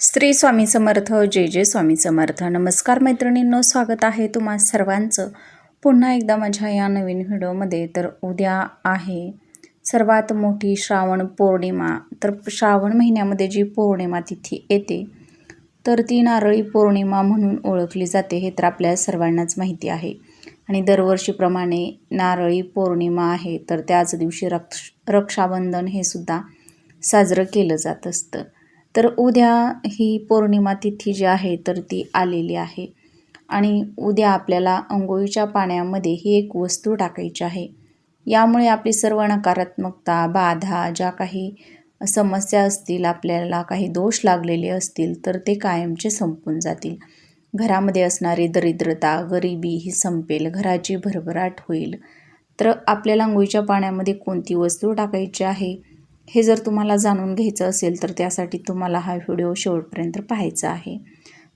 श्री स्वामी समर्थ. जय जय स्वामी समर्थ. नमस्कार मैत्रिणींनो, स्वागत आहे तुम्हा सर्वांचं पुन्हा एकदा माझ्या या नवीन व्हिडिओमध्ये. तर उद्या आहे सर्वात मोठी श्रावण पौर्णिमा. तर श्रावण महिन्यामध्ये जी पौर्णिमा तिथी येते तर ती नारळी पौर्णिमा म्हणून ओळखली जाते, हे तर आपल्या सर्वांनाच माहिती आहे. आणि दरवर्षीप्रमाणे नारळी पौर्णिमा आहे तर त्याच दिवशी रक्षाबंधन हे सुद्धा साजरं केलं जात असतं. तर उद्या ही पौर्णिमा तिथी जी आहे तर ती आलेली आहे आणि उद्या आपल्याला अंघोळीच्या पाण्यामध्ये ही एक वस्तू टाकायची आहे. यामुळे आपली सर्व नकारात्मकता, बाधा, ज्या काही समस्या असतील, आपल्याला काही दोष लागलेले असतील तर ते कायमचे संपून जातील. घरामध्ये असणारी दरिद्रता, गरिबी ही संपेल, घराची भरभराट होईल. तर आपल्याला अंघोळीच्या पाण्यामध्ये कोणती वस्तू टाकायची आहे हे जर तुम्हाला जाणून घ्यायचं असेल तर त्यासाठी तुम्हाला हा व्हिडिओ शेवटपर्यंत पाहायचा आहे.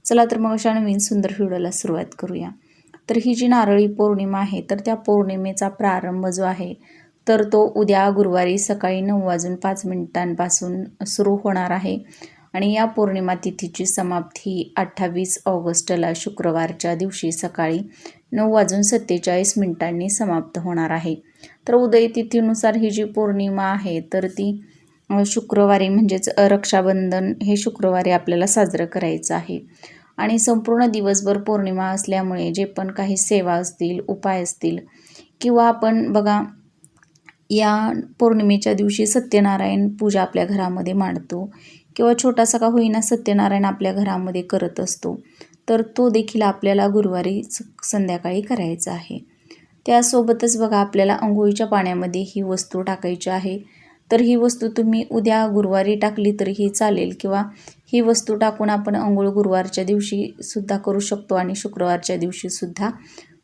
चला तर मग अशा नवीन सुंदर व्हिडिओला सुरुवात करूया. तर ही जी नारळी पौर्णिमा आहे तर त्या पौर्णिमेचा प्रारंभ जो आहे तर तो उद्या गुरुवारी सकाळी 9:05 सुरू होणार आहे आणि या पौर्णिमा तिथीची समाप्ती 28 ऑगस्टला शुक्रवारच्या दिवशी सकाळी 9:47 समाप्त होणार आहे. तर उदय तिथीनुसार ही जी पौर्णिमा आहे तर ती शुक्रवारी म्हणजेच रक्षाबंधन हे शुक्रवारी आपल्याला साजरं करायचं आहे. आणि संपूर्ण दिवसभर पौर्णिमा असल्यामुळे जे पण काही सेवा असतील, उपाय असतील किंवा आपण बघा या पौर्णिमेच्या दिवशी सत्यनारायण पूजा आपल्या घरामध्ये मांडतो किंवा छोटासा का होईना सत्यनारायण आपल्या घरामध्ये करत असतो, तर तो देखील आपल्याला गुरुवारी संध्याकाळी करायचा आहे. त्यासोबतच बघा आपल्याला अंघोळीच्या पाण्यामध्ये ही वस्तू टाकायची आहे. तर ही वस्तू तुम्ही उद्या गुरुवारी टाकली तरीही चालेल किंवा ही वस्तू टाकून आपण अंघोळ गुरुवारच्या दिवशी सुद्धा करू शकतो आणि शुक्रवारच्या दिवशी सुद्धा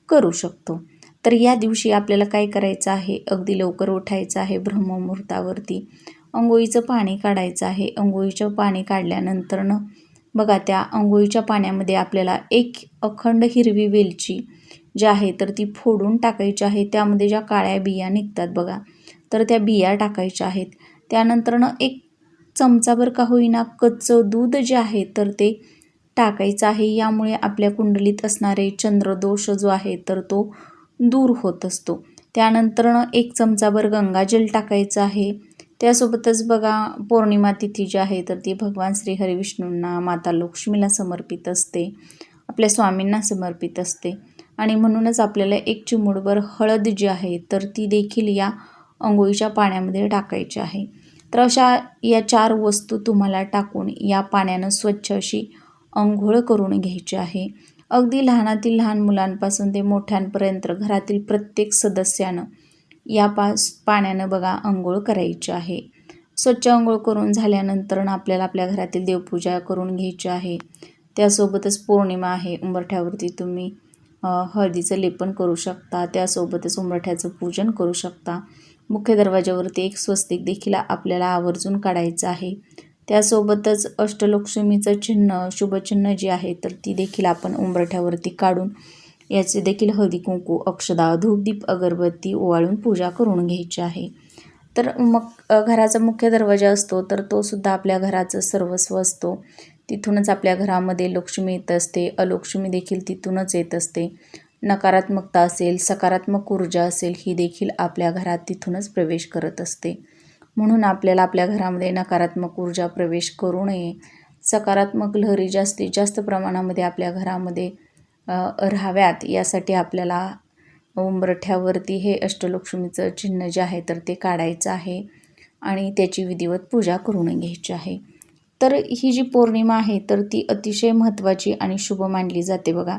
करू शकतो. तर या दिवशी आपल्याला काय करायचं आहे, अगदी लवकर उठायचं आहे, ब्रह्ममुहूर्तावरती अंघोळीचं पाणी काढायचं आहे. अंघोळीचं पाणी काढल्यानंतरनं बघा त्या अंघोळीच्या पाण्यामध्ये आपल्याला एक अखंड हिरवी वेलची जी आहे तर ती फोडून टाकायची आहे. त्यामध्ये ज्या काळ्या बिया निघतात बघा तर त्या बिया टाकायच्या आहेत. त्यानंतरनं एक चमचाभर का होईना कच्चं दूध जे आहे तर ते टाकायचं आहे. यामुळे आपल्या कुंडलीत असणारे चंद्रदोष जो आहे तर तो दूर होत असतो. त्यानंतरनं एक चमचाभर गंगाजल टाकायचं आहे. त्यासोबतच बघा पौर्णिमा तिथी जी आहे तर ती भगवान श्री हरिविष्णूंना, माता लक्ष्मीला समर्पित असते, आपल्या स्वामींना समर्पित असते आणि म्हणूनच आपल्याला एक चिमूटभर हळद जी आहे तर ती देखील या अंघोळीच्या पाण्यामध्ये टाकायची आहे. तर अशा या 4 वस्तू तुम्हाला टाकून या पाण्यानं स्वच्छ अशी अंघोळ करून घ्यायची आहे. अगदी लहानातील लहान मुलांपासून ते मोठ्यांपर्यंत घरातील प्रत्येक सदस्यानं या पाण्यानं बघा अंघोळ करायची आहे. स्वच्छ अंघोळ करून झाल्यानंतर आपल्याला आपल्या घरातील देवपूजा करून घ्यायची आहे. त्यासोबतच पौर्णिमा आहे, उंबरठ्यावरती तुम्ही हळदीचं लेपन करू शकता. त्यासोबतच उंबरठ्याचं पूजन करू शकता. मुख्य दरवाजावरती एक स्वस्तिक देखील आपल्याला आवर्जून काढायचं आहे. त्यासोबतच अष्टलक्ष्मीचं चिन्ह, शुभचिन्ह जे आहे तर ती देखील आपण उंबरठ्यावरती काढून याचे देखील हळदी कुंकू, अक्षदा, धूपदीप, अगरबत्ती ओवाळून पूजा करून घ्यायची आहे. तर मग घराचा मुख्य दरवाजा असतो तर तो सुद्धा आपल्या घराचं सर्वस्व असतो. तिथूनच आपल्या घरामध्ये लक्ष्मी येत असते, अलक्ष्मी देखील तिथूनच येत असते. नकारात्मकता असेल, सकारात्मक ऊर्जा असेल ही देखील आपल्या घरात तिथूनच प्रवेश करत असते. म्हणून आपल्याला आपल्या घरामध्ये नकारात्मक ऊर्जा प्रवेश करू नये, सकारात्मक लहरी जास्तीत जास्त प्रमाणामध्ये आपल्या घरामध्ये राहाव्यात यासाठी आपल्याला उंबरठ्यावरती हे अष्टलक्ष्मीचं चिन्ह जे आहे तर ते काढायचं आहे आणि त्याची विधिवत पूजा करून घ्यायची आहे. तर ही जी पौर्णिमा आहे तर ती अतिशय महत्त्वाची आणि शुभ मानली जाते बघा.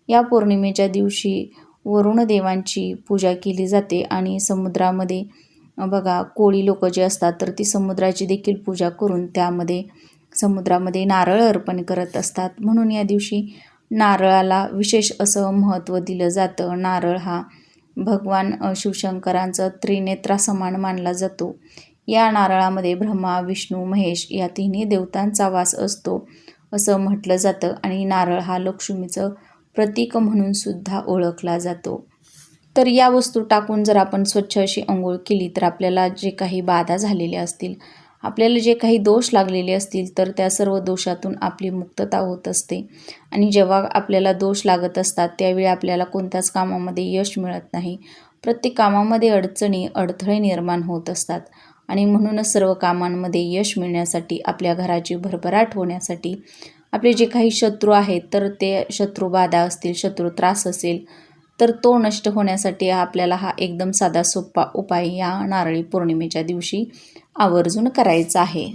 या पौर्णिमेच्या दिवशी वरुण देवांची पूजा केली जाते आणि समुद्रामध्ये बघा कोळी लोक जे असतात तर ती समुद्राची देखील पूजा करून त्यामध्ये समुद्रामध्ये नारळ अर्पण करत असतात. म्हणून या दिवशी नारळाला विशेष असं महत्त्व दिलं जातं. नारळ हा भगवान शिवशंकरांचा त्रिनेत्रासमान मानला जातो. या नारळामध्ये ब्रह्मा, विष्णू, महेश या तिन्ही देवतांचा वास असतो असं म्हटलं जातं आणि नारळ हा लक्ष्मीचं प्रतीक म्हणून सुद्धा ओळखला जातो. तर या वस्तू टाकून जर आपण स्वच्छ अशी अंघोळ केली तर आपल्याला जे काही बाधा झालेल्या असतील, आपल्याला जे काही दोष लागलेले असतील तर त्या सर्व दोषातून आपली मुक्तता होत असते. आणि जेव्हा आपल्याला दोष लागत असतात त्यावेळी आपल्याला कोणत्याच कामामध्ये यश मिळत नाही. प्रत्येक कामामध्ये अडचणी, अडथळे निर्माण होत असतात. आणि म्हणूनच सर्व कामांमध्ये यश मिळण्यासाठी, आपल्या घराची भरभराट होण्यासाठी, आपले जे काही शत्रू आहेत तर ते शत्रुबाधा असतील, शत्रू त्रास असेल तर तो नष्ट होण्यासाठी आपल्याला हा एकदम साधा सोपा उपाय या नारळी पौर्णिमेच्या दिवशी आवर्जून करायचा आहे.